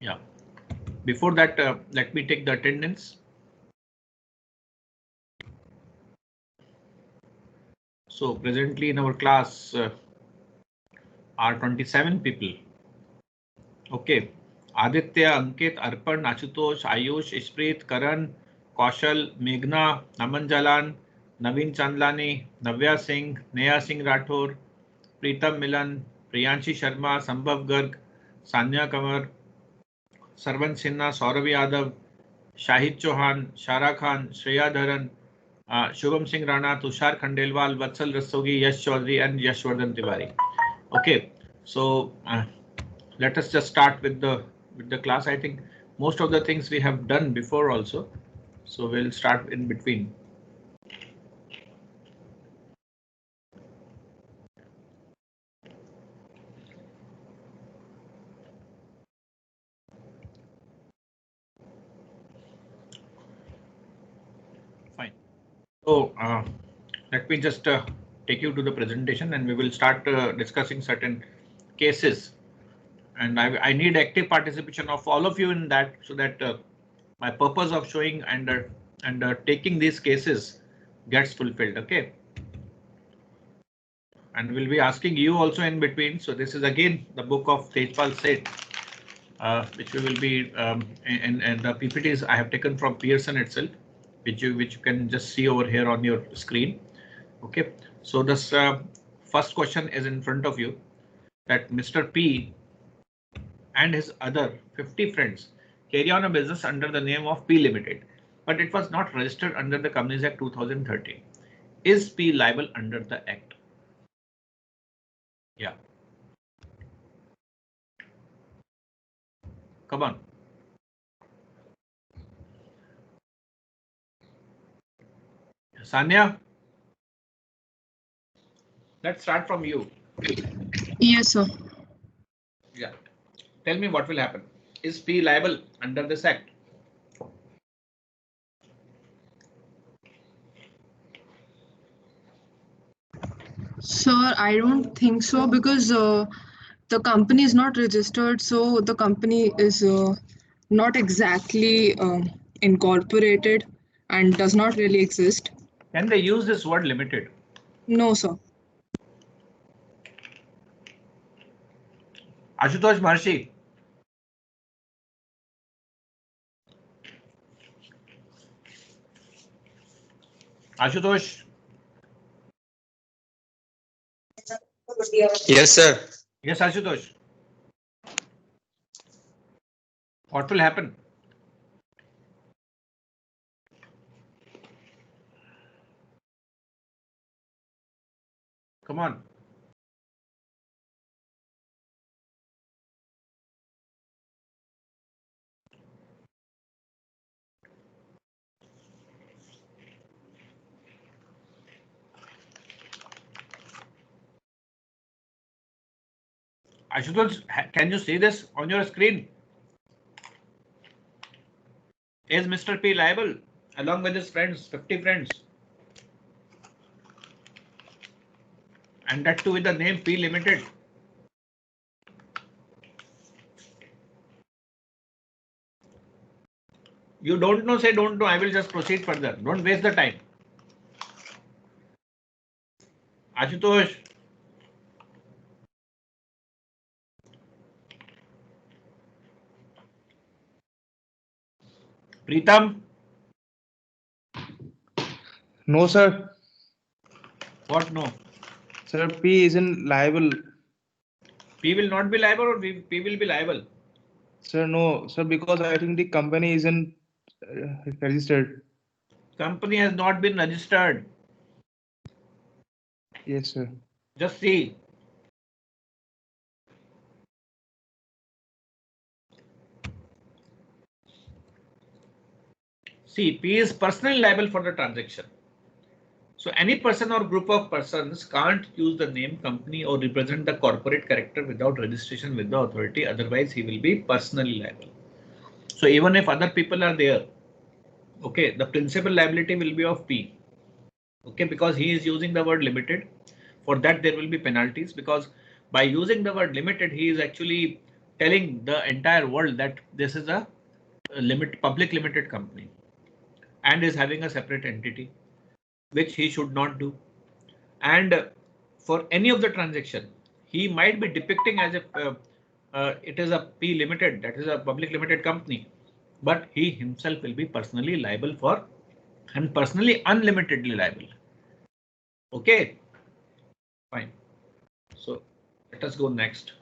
Yeah. Before that, let me take the attendance. So presently in our class are 27 people. Okay. Aditya, Ankit, Arpan, Ashutosh, Ayush, Ishpreet, Karan, Kaushal, Meghna, Naman Jalan, Naveen Chandlani, Navya Singh, Neha Singh Rathore, Pritam Milan, Priyanshi Sharma, Sambhav Garg, Sanya Kamar, Sarvan Sinha, Saurav Yadav, Shahid Chauhan, Shara Khan, Shreya Dharan, Shubham Singh Rana, Tushar Khandelwal, Vatsal Rastogi, Yash Chaudhary, and Yashwardhan Tiwari. Okay, so let us just start with the class. I think most of the things we have done before also, so we'll start in between. Fine. So let me just take you to the presentation, and we will start discussing certain cases. And I need active participation of all of you in that, so that my purpose of showing and taking these cases gets fulfilled. Okay. And we'll be asking you also in between. So this is again the book of Tejpal Seth, which we will be and the PPTs I have taken from Pearson itself, which you can just see over here on your screen. Okay, so this first question is in front of you, that Mr. P and his other 50 friends carry on a business under the name of P Limited, but it was not registered under the Companies Act 2013. Is P liable under the Act? Yeah. Come on. Sanya, let's start from you. Yes, sir. Yeah. Tell me what will happen. Is P liable under this Act? Sir, I don't think so because the company is not registered, so the company is not exactly incorporated and does not really exist. Can they use this word limited? No, sir. Ashutosh Marshi. Ashutosh. Yes, sir. Yes, Ashutosh. What will happen? Come on. Ashutosh, can you see this on your screen? Is Mr. P liable along with his friends, 50 friends? And that too with the name P Limited. You don't know, say don't know. I will just proceed further. Don't waste the time. Ashutosh. Pritam. No, sir. What no? Sir, P isn't liable. P will not be liable or P will be liable? Sir, no, sir, because I think the company isn't registered. Company has not been registered. Yes, sir. Just see. See, P is personally liable for the transaction. So any person or group of persons can't use the name company or represent the corporate character without registration with the authority. Otherwise, he will be personally liable. So even if other people are there, okay, the principal liability will be of P. Okay, because he is using the word limited. For that, there will be penalties, because by using the word limited, he is actually telling the entire world that this is a public limited company and is having a separate entity, which he should not do. And for any of the transaction, he might be depicting as if it is a P limited, that is a public limited company, but he himself will be personally liable for and personally unlimitedly liable. Okay, fine. So let us go next.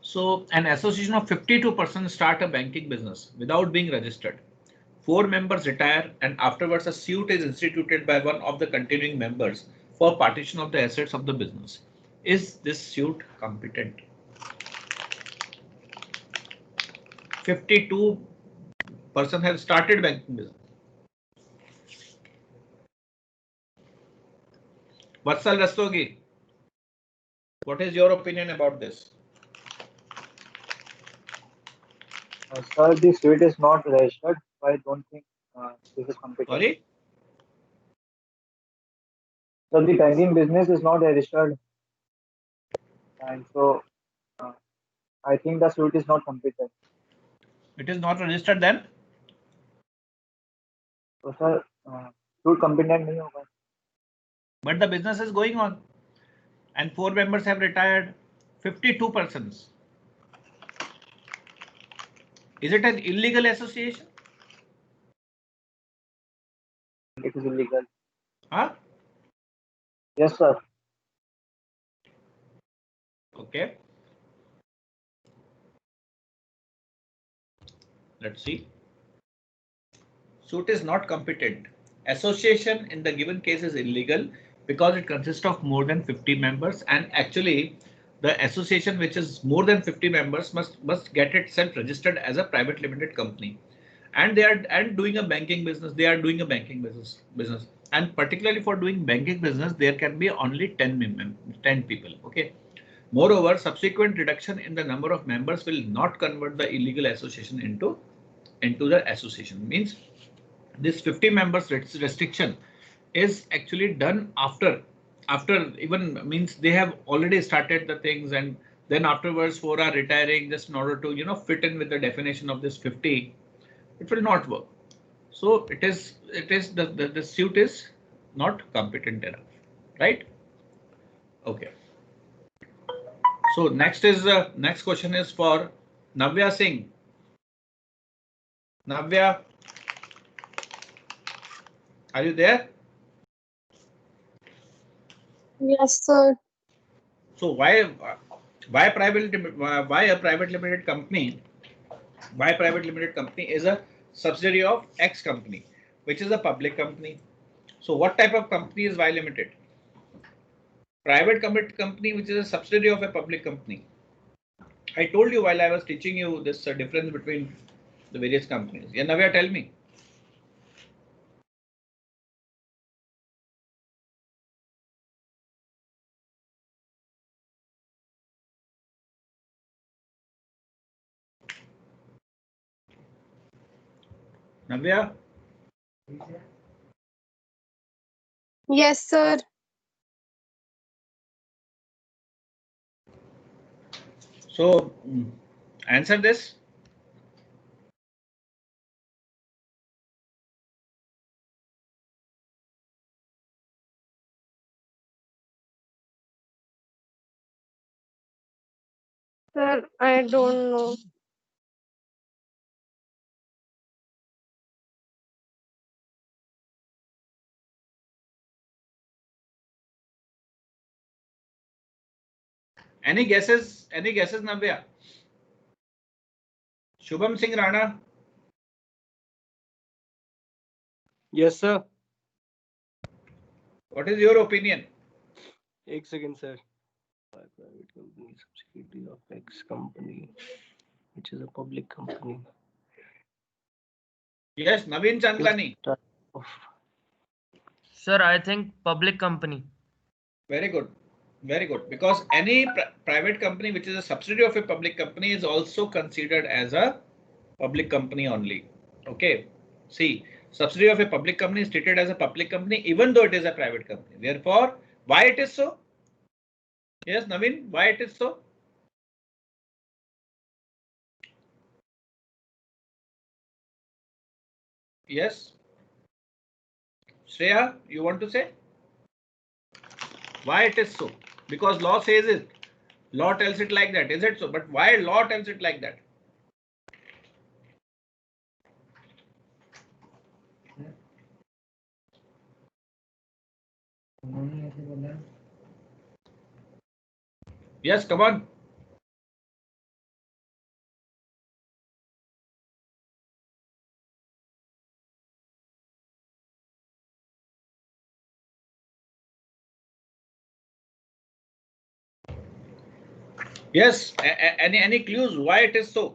So an association of 52 persons start a banking business without being registered. 4 members retire and afterwards a suit is instituted by one of the continuing members for partition of the assets of the business. Is this suit competent? 52 persons have started banking business. Vatsal Rastogi, what is your opinion about this? Sir, the suit is not registered. I don't think this is competent. Sorry? So the banking business is not registered, and so I think the suit is not competent. It is not registered then? So sir, suit competent नहीं होगा. But the business is going on and 4 members have retired, 52 persons. Is it an illegal association? It is illegal. Huh? Yes, sir. Okay. Let's see. Suit is not competent. Association in the given case is illegal because it consists of more than 50 members, and actually the association which is more than 50 members must get itself registered as a private limited company, and they are doing a banking business. They are doing a banking business, and particularly for doing banking business, there can be only 10 people. Okay. Moreover, subsequent reduction in the number of members will not convert the illegal association into the association. Means this 50 members restriction is actually done after even, means they have already started the things, and then afterwards 4 are retiring just in order to fit in with the definition of this 50. It will not work. So it is the suit is not competent enough, right? Okay. So next question is for Navya Singh. Navya, are you there? Yes, sir. So why a private limited company? Why private limited company is a subsidiary of X company, which is a public company. So what type of company is Y Limited? Private company which is a subsidiary of a public company. I told you while I was teaching you this difference between the various companies. Yeah, Navya, tell me. Navya? Yes, sir. So answer this. Sir, I don't know. Any guesses? Any guesses, Navya? Shubham Singh Rana? Yes, sir. What is your opinion? एक second, sir. Private company, subsidiary of X company, which is a public company. Yes, Naveen Chandlani. Sir, I think public company. Very good. Very good. Because any private company which is a subsidiary of a public company is also considered as a public company only. Okay. See, subsidiary of a public company is treated as a public company even though it is a private company. Therefore, why it is so? Yes, Naveen, why it is so? Yes. Shreya, you want to say why it is so? Because law says it. Law tells it like that. Is it so? But why law tells it like that? Yes, come on. Yes. Any clues why it is so?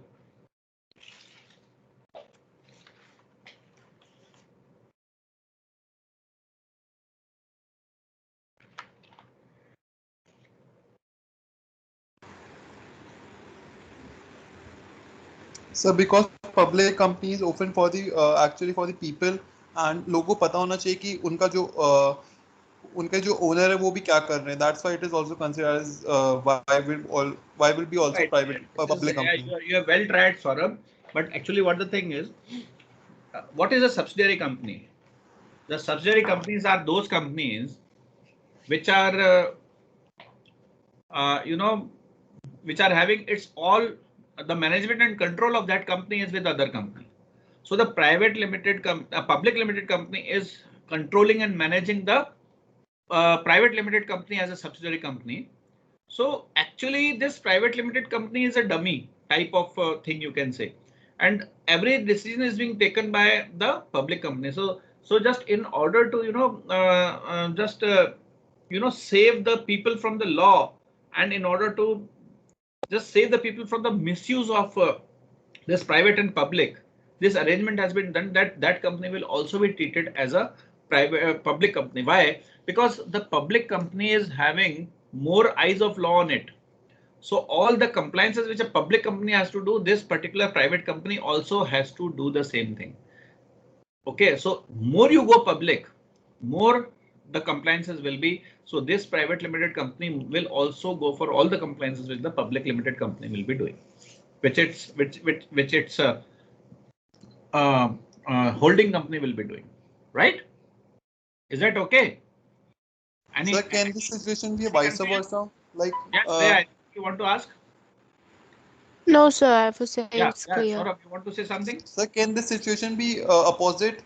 So because public company is open for the actually for the people and लोगों को पता होना चाहिए कि उनका जो उनके जो ओनर है वो भी क्या कर रहे हैं. That's why it is also considered as why will be also Right. private public Yeah, company. you are well tried, Saurabh. But actually, what the thing is, what is a subsidiary company? The subsidiary companies are those companies which are, you know, which are having its all the management and control of that company is with other company. So the public limited company is controlling and managing the private limited company as a subsidiary company. So actually, this private limited company is a dummy type of thing, you can say, and every decision is being taken by the public company. So just in order to save the people from the law, and in order to just save the people from the misuse of this private and public, this arrangement has been done that that company will also be treated as a private public company. Why? Because the public company is having more eyes of law on it. So all the compliances which a public company has to do, this particular private company also has to do the same thing. Okay, so more you go public, more the compliances will be. So this private limited company will also go for all the compliances which the public limited company will be doing, which its uh, holding company will be doing. Right? Is that okay? So can this situation be vice versa? Like Yeah, you want to ask? No, sir. I was saying it's Yeah. clear. Saurabh, you want to say something? so can this situation be opposite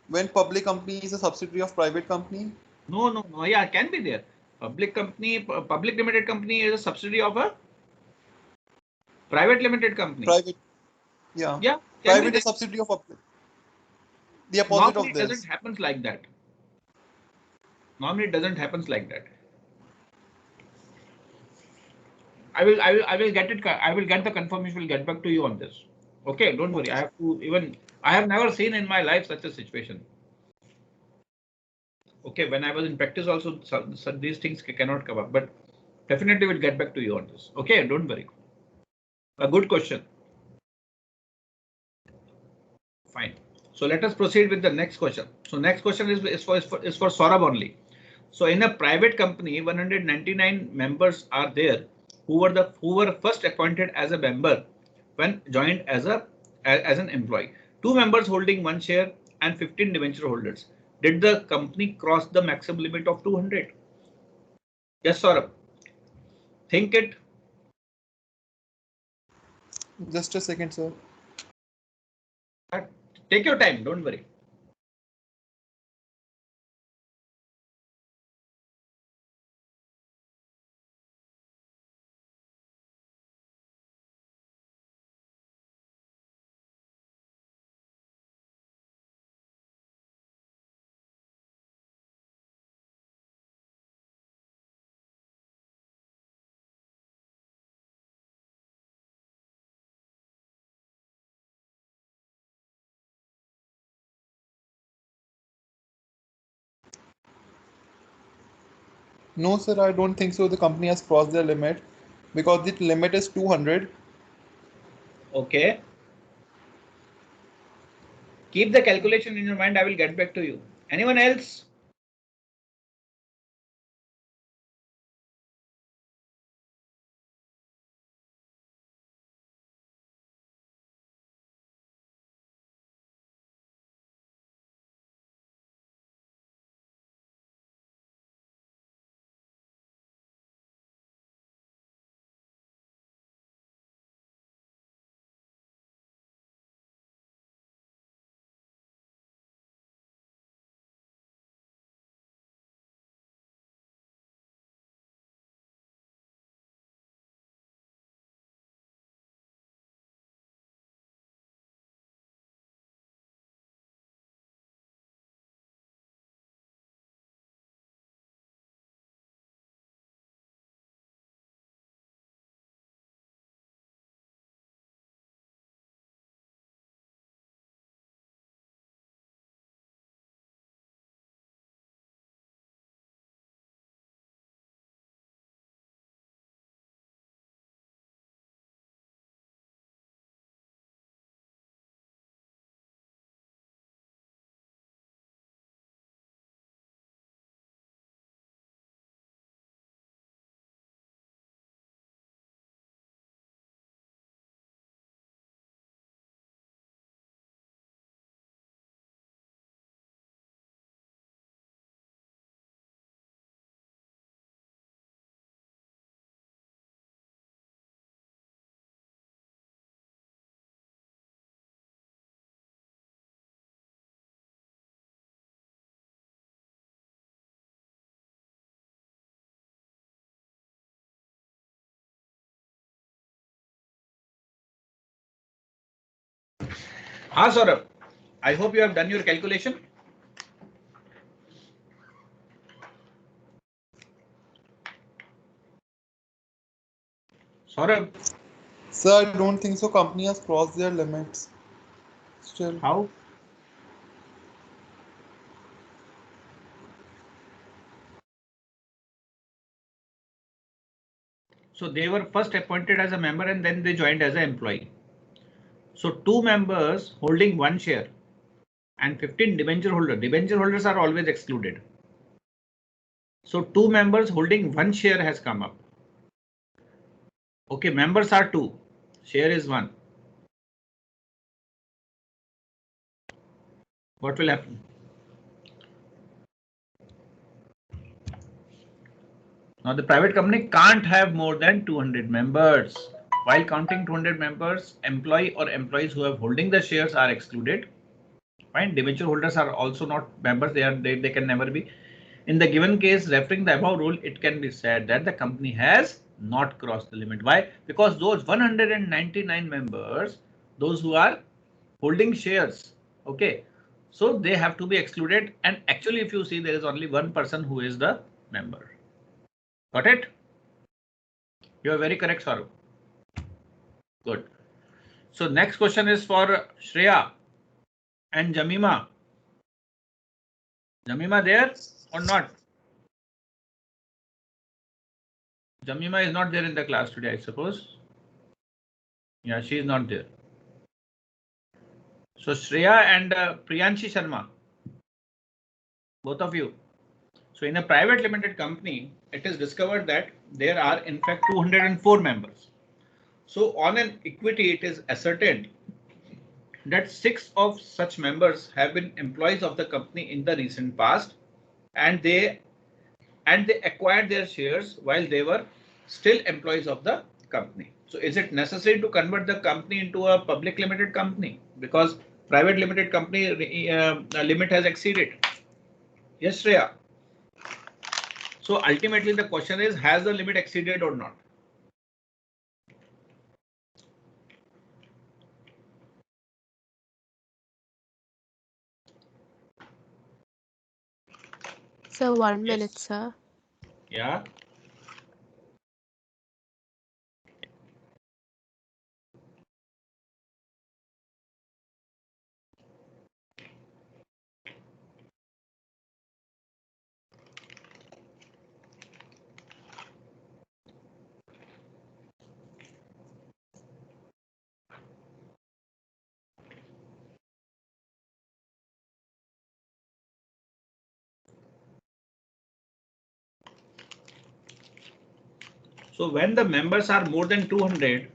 when public company is a subsidiary of private company? No. Yeah, can be there. Public limited company is a subsidiary of a private limited company. Private, yeah. Yeah, can be Private there. is subsidiary of public. The opposite Normally of it doesn't this. happen like that. Normally it doesn't happen like that. I will get it. I will get the confirmation. Will get back to you on this. Okay, don't worry. I have never seen in my life such a situation. Okay, when I was in practice also, these things cannot come up, but definitely will get back to you on this. Okay, don't worry. A good question. Fine. So let us proceed with the next question. So next question is for Saurabh only. So in a private company, 199 members are there who were first appointed as a member when joined as an employee. Two members holding one share and 15 debenture holders. Did the company cross the maximum limit of 200? Yes, Saurabh. Think it. Just a second, sir. Take your time. Don't worry. No, sir, I don't think so. The company has crossed their limit because the limit is 200. Okay. Keep the calculation in your mind. I will get back to you. Anyone else? Saurabh, I hope you have done your calculation. Saurabh. Sir, I don't think so. Company has crossed their limits. Still. How? So they were first appointed as a member and then they joined as an employee. So 2 members holding 1 share and 15 debenture holders. Debenture holders are always excluded. So 2 members holding 1 share has come up. Okay, members are 2, share is 1. What will happen? Now the private company can't have more than 200 members. While counting 200 members, employee or employees who have holding the shares are excluded. Fine, debenture holders are also not members. They can never be. In the given case, referring the above rule, it can be said that the company has not crossed the limit. Why? Because those 199 members, those who are holding shares, okay, so they have to be excluded. And actually, if you see, there is only one person who is the member. Got it? You are very correct, Saurabh. Good. So next question is for Shreya and Jamima. Jamima there or not? Jamima is not there in the class today, I suppose. Yeah, she is not there. So Shreya and Priyanshi Sharma, both of you. So in a private limited company, it is discovered that there are in fact 204 members. So on an equity, it is ascertained that 6 of such members have been employees of the company in the recent past, and they acquired their shares while they were still employees of the company. So is it necessary to convert the company into a public limited company because private limited company limit has exceeded? Yes, Shreya. So ultimately the question is, has the limit exceeded or not? So 1 minute, sir. Yeah. So when the members are more than 200,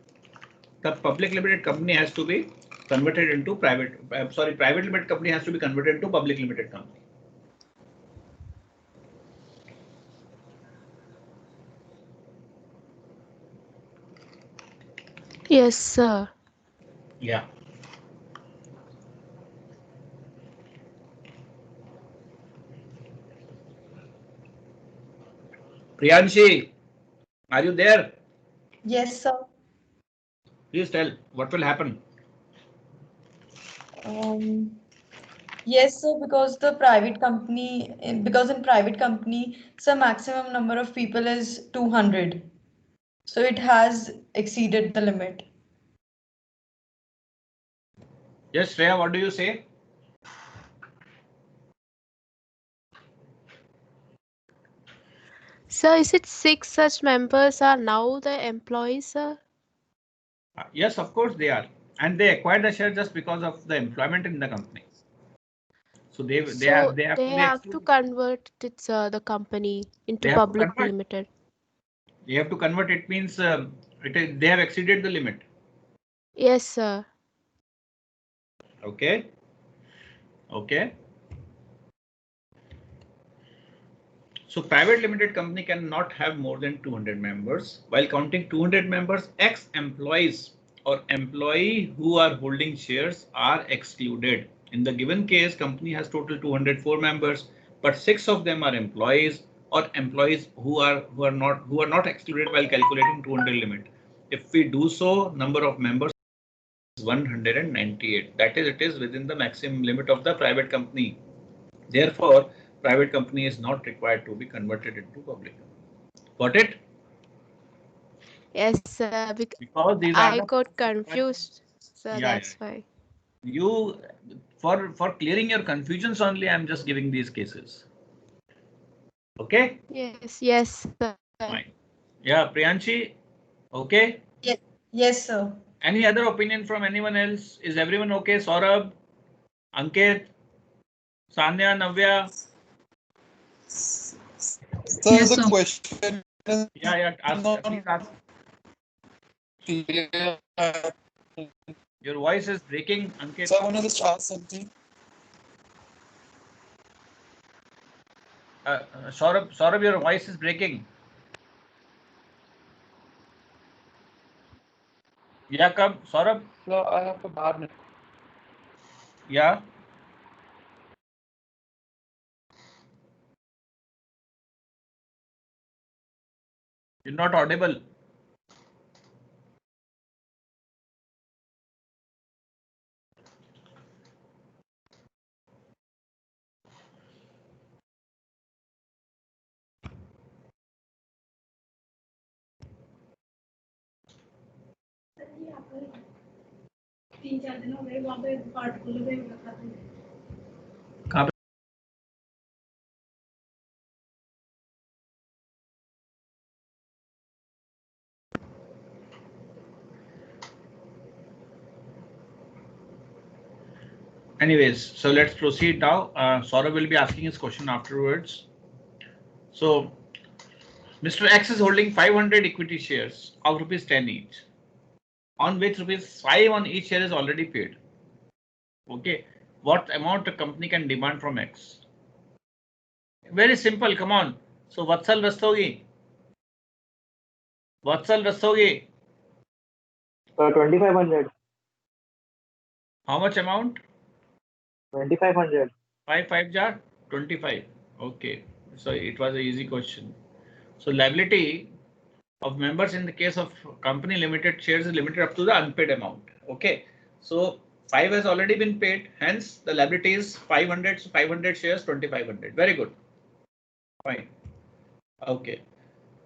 the public limited company has to be converted into private. Private limited company has to be converted into public limited company. Yes, sir. Yeah. Priyanshi, are you there? Yes, sir. Please tell what will happen. Yes, sir, because the private company, because in private company, the maximum number of people is 200. So it has exceeded the limit. Yes, Shreya, what do you say? Sir, is it 6 such members are now the employees, sir? Yes, of course they are. And they acquired the share just because of the employment in the company. So they have to convert it, sir, the company into public limited. They have to convert. It means they have exceeded the limit. Yes, sir. Okay. Okay. So private limited company cannot have more than 200 members. While counting 200 members, ex-employees or employee who are holding shares are excluded. In the given case, company has total 204 members, but 6 of them are employees or employees who are not excluded while calculating 200 limit. If we do so, number of members 198. That is, it is within the maximum limit of the private company. Therefore, private company is not required to be converted into public. Got it? Yes, Because these are I the got confused, so Yeah, that's yeah. why. You for clearing your confusions only, I'm just giving these cases. Okay? Yes, sir. Fine. Yeah, Priyanshi. Okay. Yes, sir. Any other opinion from anyone else? Is everyone okay? Saurabh, Ankit, Sanya, Navya. So Yes, the sir. question is Yeah, ask, not please ask. clear. Your voice is breaking, Ankit. So I want to just ask something. Saurabh, your voice is breaking. Yeah, come, Saurabh. So I have a bad network. Yeah. You're not audible. Anyways, so let's proceed now. Saurabh will be asking his question afterwards. So, Mr. X is holding 500 equity shares of rupees 10 each, on which rupees 5 on each share is already paid. Okay, what amount a company can demand from X? Very simple, come on. So, Vatsal Rastogi. Vatsal Rastogi. 2500. How much amount? 2500. 5 jar 25. Okay, so it was an easy question. So liability of members in the case of company limited shares is limited up to the unpaid amount. Okay, so 5 has already been paid, hence the liability is 500. So 500 shares 2500. Very good. Fine. Okay.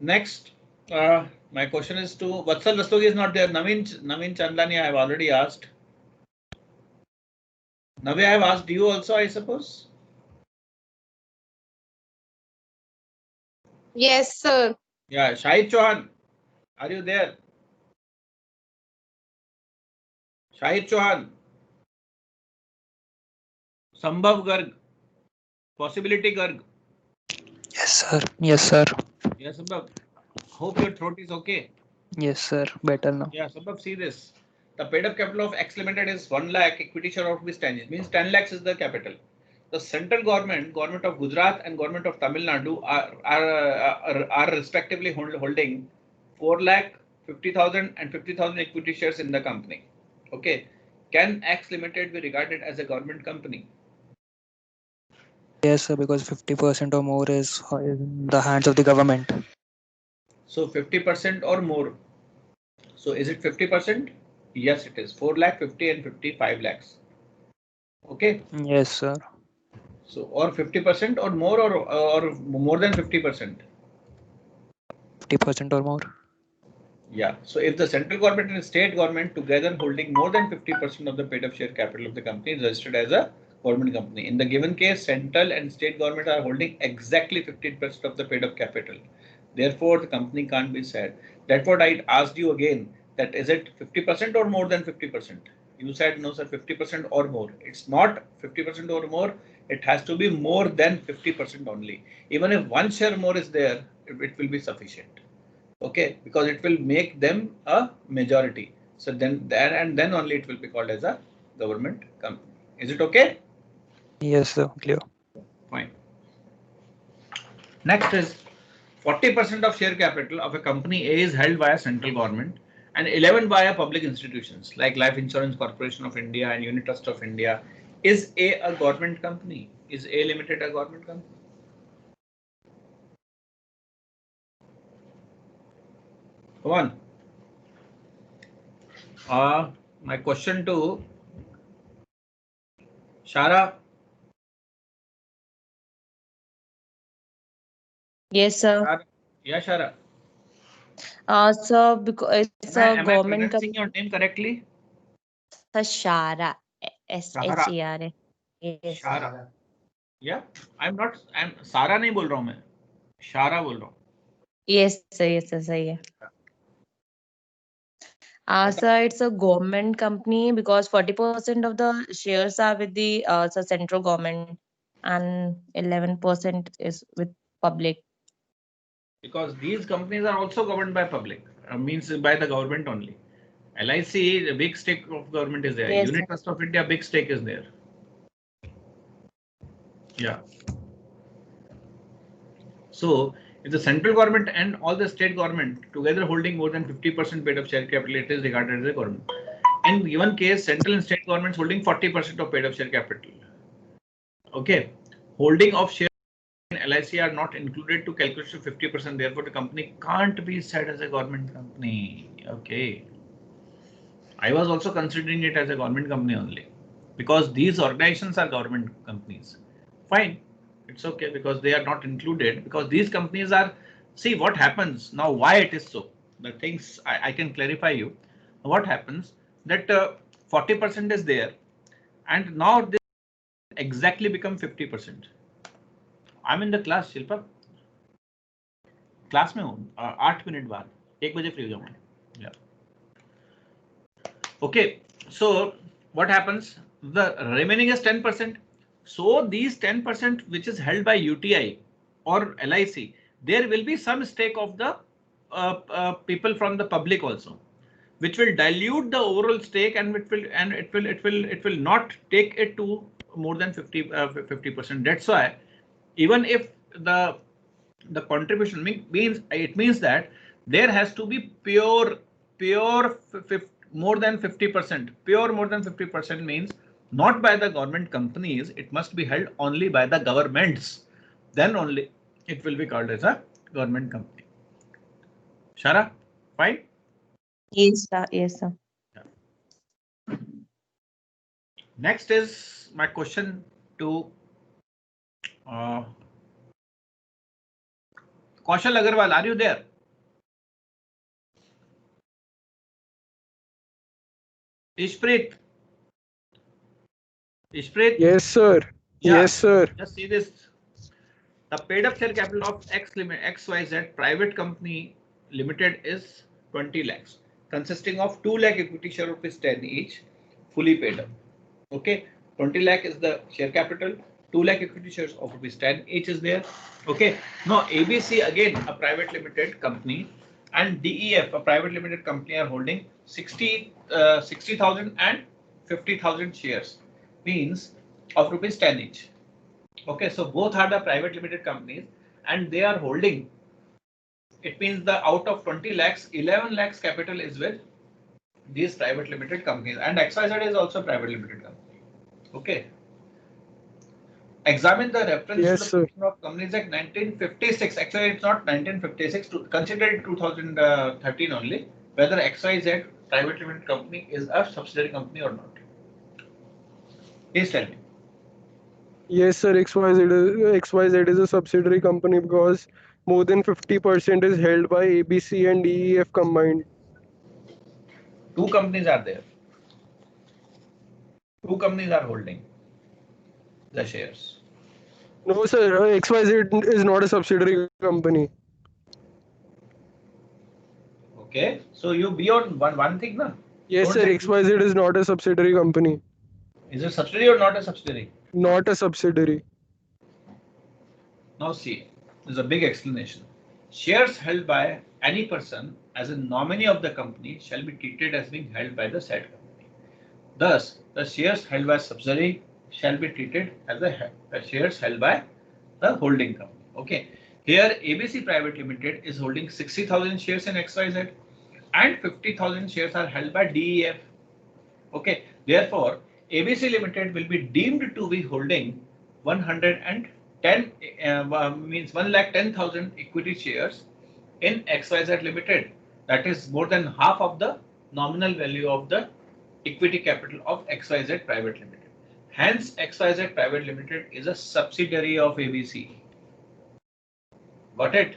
Next, my question is to Vatsal Rastogi is not there. Naveen Chandlani I have already asked. Navya, I have asked you also, I suppose. Yes, sir. Yeah, Shahid Chauhan, are you there? Shahid Chauhan, Sambhav Garg, Possibility Garg. Yes, sir. Yes, sir. Yes, Sambhav. Hope your throat is okay. Yes, sir. Better now. Yeah, Sambhav, see this. The paid up capital of X Limited is 1 lakh, equity share of rupees 10. It means 10 lakhs is the capital. The central government, government of Gujarat and government of Tamil Nadu are respectively holding 4 lakh, 50,000 and 50,000 equity shares in the company. Okay. Can X Limited be regarded as a government company? Yes, sir. Because 50% or more is in the hands of the government. So 50% or more. So is it 50%? Yes, it is 4 lakh, 50 and 55 lakhs. Okay. Yes, sir. So or 50% or more or more than 50%. 50% or more. Yeah. So if the central government and state government together holding more than 50% of the paid up share capital of the company is registered as a government company. In the given case, central and state government are holding exactly 15% of the paid up capital. Therefore, the company can't be said. That's what I asked you again. That is it 50% or more than 50%? You said no, sir, 50% or more. It's not 50% or more. It has to be more than 50% only. Even if one share more is there, it will be sufficient. Okay, because it will make them a majority. So then only it will be called as a government company. Is it okay? Yes, sir. Clear. Fine. Next is 40% of share capital of a company A is held by a central government and 11 by public institutions like Life Insurance Corporation of India and Unit Trust of India. Is a government company? Is A Limited a government company? Come on. my question to Shara. Yes, sir. Shara. Yeah, Shara. So because it's a Am I government pronouncing your company, name correctly? Shara, Shara. SHARA. Yes. Shara. Yeah, I'm not. I'm Sara नहीं बोल रहा हूँ मैं. Shara बोल रहा हूँ. Yes, sir. Yes, sir. सही है. So it's a government company because 40% of the shares are with the so central government and 11% is with public. Because these companies are also governed by public, means by the government only. LIC, the big stake of government is there. Yes, Unit sir. Trust of India, big stake is there. Yeah. So if the central government and all the state government together holding more than 50% paid up share capital, it is regarded as a government. In given case, central and state governments holding 40% of paid up share capital. Okay, holding of share in LIC are not included to calculation 50%. Therefore, the company can't be said as a government company. Okay. I was also considering it as a government company only because these organizations are government companies. Fine, it's okay because they are not included because these companies are, see what happens now, why it is so. The things I can clarify you. What happens that 40% is there and now this exactly become 50%. I'm in the class, Shilpa. Class में हूँ 8 minute बाद 1 बजे free हो जाऊंगा. Yeah. Okay, so what happens? The remaining is 10%. So these 10% which is held by UTI or LIC, there will be some stake of the people from the public also, which will dilute the overall stake and it will not take it to more than 50%. That's why even if the contribution means that there has to be pure more than 50%. Pure more than 50% means not by the government companies. It must be held only by the governments. Then only it will be called as a government company. Shara, fine? Yes, sir. Yes, sir. Next is my question to Kaushal Agarwal. Are you there? Ishpreet. Ishpreet? Yes, sir. Yeah. Yes, sir. Just see this. The paid up share capital of XYZ private company limited is 20 lakhs, consisting of 2 lakh equity share rupees 10 each, fully paid up. Okay, 20 lakh is the share capital, 2 lakh equity shares of rupees 10 each is there. Okay, now ABC again a private limited company and DEF a private limited company are holding 60,000 and 50,000 shares, means of rupees 10 each. Okay, so both are the private limited companies and they are holding, it means the out of 20 lakhs, 11 lakhs capital is with these private limited companies and XYZ is also private limited company. Okay. Examine the reference Yes, to the Commission of Companies Act 1956. Actually, it's not 1956. Consider it 2013 only. Whether XYZ private limited company is a subsidiary company or not. Please tell me. Yes, sir. XYZ is a subsidiary company because more than 50% is held by ABC and DEF combined. Two companies are there. Two companies are holding the shares. No, sir. XYZ is not a subsidiary company. Okay, so you be on one thing, na? Yes, Don't sir. say XYZ is not a subsidiary company. Is it subsidiary or not a subsidiary? Not a subsidiary. Now see, there's a big explanation. Shares held by any person as a nominee of the company shall be treated as being held by the said company. Thus, the shares held by subsidiary shall be treated as the shares held by the holding company. Okay. Here, ABC Private Limited is holding 60,000 shares in XYZ and 50,000 shares are held by DEF. Okay. Therefore, ABC Limited will be deemed to be holding 110 means 1,10,000 equity shares in XYZ Limited. That is more than half of the nominal value of the equity capital of XYZ Private Limited. Hence, XYZ Private Limited is a subsidiary of ABC. Got it?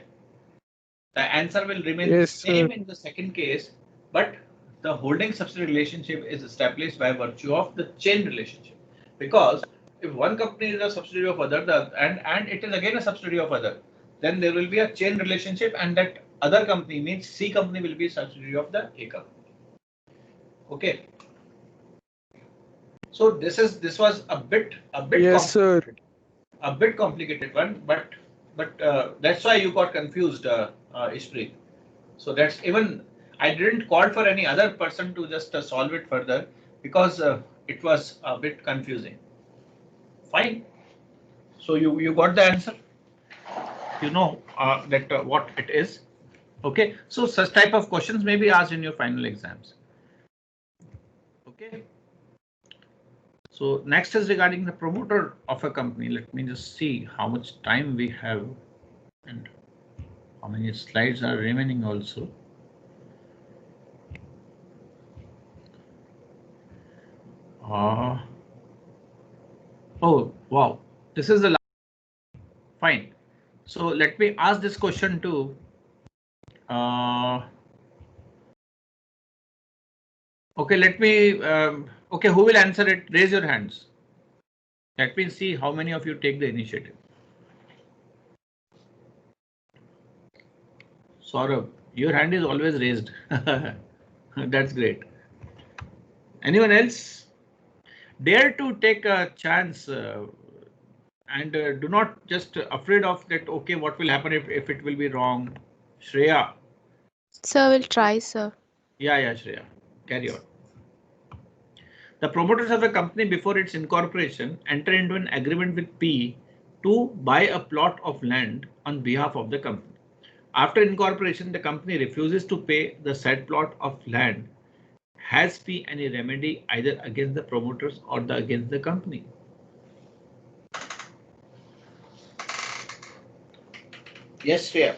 The answer will remain the same in the second case, but the holding subsidiary relationship is established by virtue of the chain relationship. Because if one company is a subsidiary of other, and it is again a subsidiary of other, then there will be a chain relationship, and that other company means C company will be subsidiary of the A company. Okay. So this was a bit Yes, sir. A bit complicated one, but that's why you got confused, Ishpreet. So that's even I didn't call for any other person to just solve it further because it was a bit confusing. Fine. So you got the answer. You know that what it is. Okay. So such type of questions may be asked in your final exams. Okay. So next is regarding the promoter of a company. Let me just see how much time we have and how many slides are remaining also. Oh, wow. This is the last. Fine. So let me ask this question to okay, let me okay, who will answer it? Raise your hands. Let me see how many of you take the initiative. Saurabh, your hand is always raised. That's great. Anyone else? Dare to take a chance and do not just afraid of that. Okay, what will happen if it will be wrong? Shreya. Sir, will try, sir. Yeah, Shreya. Carry on. The promoters of a company before its incorporation enter into an agreement with P to buy a plot of land on behalf of the company. After incorporation, the company refuses to pay the said plot of land. Has P any remedy either against the promoters or against the company? Yes, Shreya.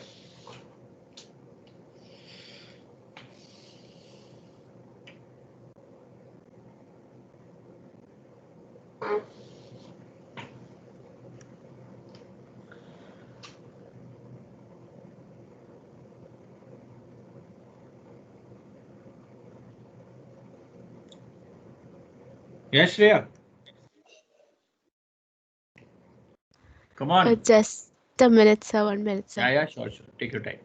Yes, Shreya. Come on. Just a minute, sir. 1 minute, sir. Yeah, sure. Take your time.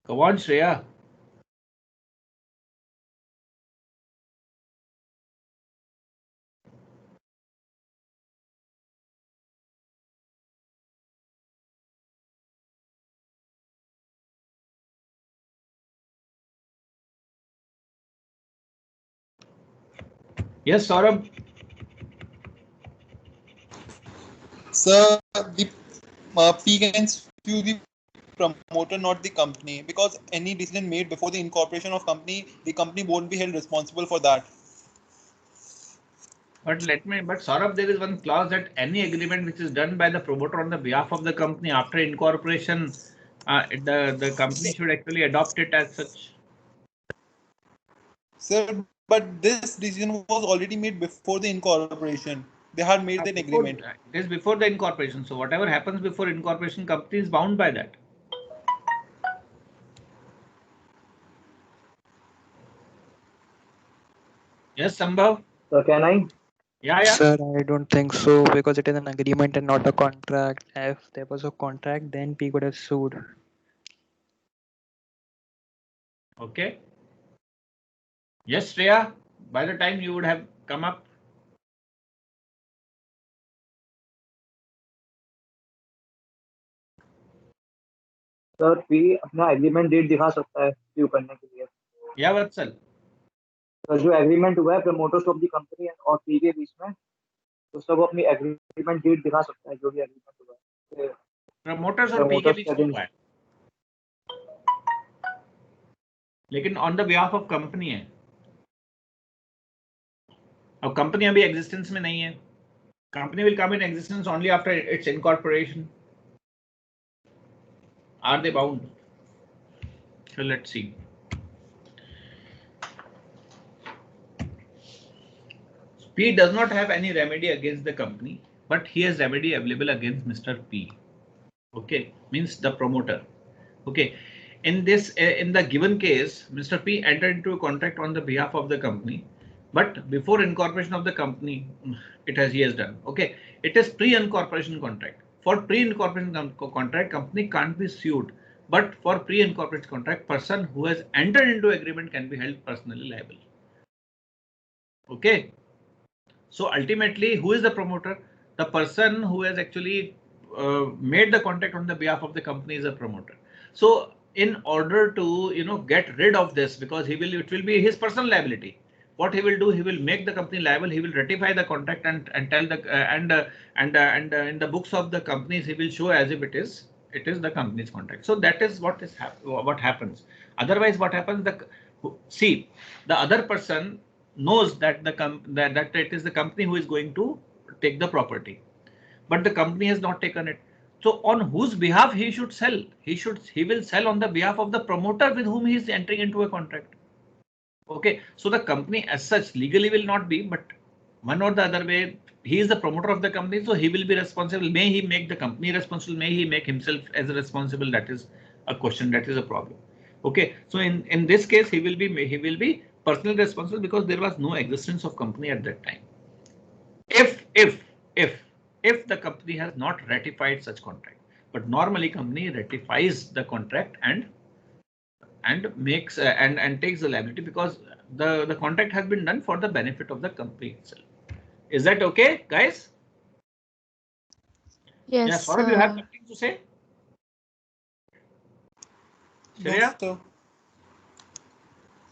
Come on, Shreya. Yes, Saurabh. Sir, the P can sue the promoter, not the company, because any decision made before the incorporation of company, the company won't be held responsible for that. But Saurabh, there is one clause that any agreement which is done by the promoter on the behalf of the company after incorporation, the company should actually adopt it as such. Sir, but this decision was already made before the incorporation. They had made an agreement. It is before the incorporation. So whatever happens before incorporation, company is bound by that. Yes, Sambhav. So can I? Yeah. Sir, I don't think so because it is an agreement and not a contract. If there was a contract, then P could have sued. Okay. Yes, Shreya. By the time you would have come up. Sir P अपना agreement date दिखा सकता है क्यों करने के लिए? या वत्सल sir जो एग्रीमेंट हुआ है प्रमोटर्स ऑफ द कंपनी और पी के बीच में, तो सब अपनी एग्रीमेंट डेट दिखा सकता है जो भी एग्रीमेंट हुआ है प्रमोटर्स और पी के बीच में हुआ है. लेकिन on the behalf of company है। अब कंपनी अभी एग्जिस्टेंस में नहीं है। Company will come in existence only after its incorporation. Are they bound? So let's see. P does not have any remedy against the company, but he has remedy available against Mr. P. Okay, means the promoter. Okay, in this, in the given case, Mr. P entered into a contract on the behalf of the company, but before incorporation of the company, he has done. Okay, it is pre-incorporation contract. For pre-incorporation contract, company can't be sued, but for pre-incorporation contract, person who has entered into agreement can be held personally liable. Okay. So ultimately, who is the promoter? The person who has actually made the contract on the behalf of the company is a promoter. So in order to get rid of this, because it will be his personal liability. What he will do, he will make the company liable. He will ratify the contract and tell the in the books of the companies he will show as if it is the company's contract. So that is what happens. Otherwise, what happens? The other person knows that that it is the company who is going to take the property, but the company has not taken it. So on whose behalf he should sell? He will sell on the behalf of the promoter with whom he is entering into a contract. Okay, so the company as such legally will not be, but one or the other way, he is the promoter of the company, so he will be responsible. May he make the company responsible? May he make himself as responsible? That is a question. That is a problem. Okay, so in this case, he will be personally responsible because there was no existence of company at that time. If the company has not ratified such contract, but normally company ratifies the contract and makes and takes the liability because the contract has been done for the benefit of the company itself. Is that okay, guys? Yes. Yeah, Saurabh, you have something to say? Shreya?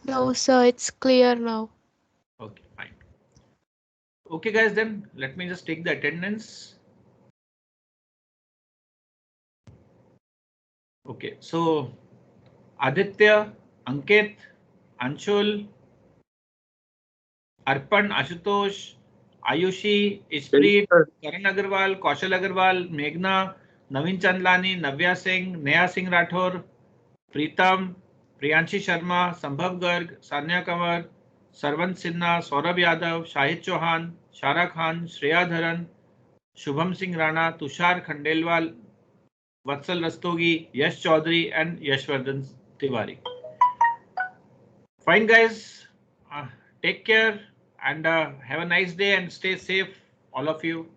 No, sir, it's clear now. Okay, fine. Okay, guys, then let me just take the attendance. Okay, so Aditya, Ankit, Anshul, Arpan, Ashutosh, Ayushi, Ishpreet, Karan Agarwal, Kaushal Agarwal, Meghna, Naveen Chandlani, Navya Singh, Neha Singh Rathore, Preetam, Priyanshi Sharma, Sambhav Garg, Sanya Kanwar, Sarvan Sinha, Saurabh Yadav, Shahid Chauhan, Shara Khan, Shreya Dharan, Shubham Singh Rana, Tushar Khandelwal, Vatsal Rastogi, Yash Chaudhary, and Yashwardhan Tiwari. Fine, guys. Take care and have a nice day and stay safe, all of you.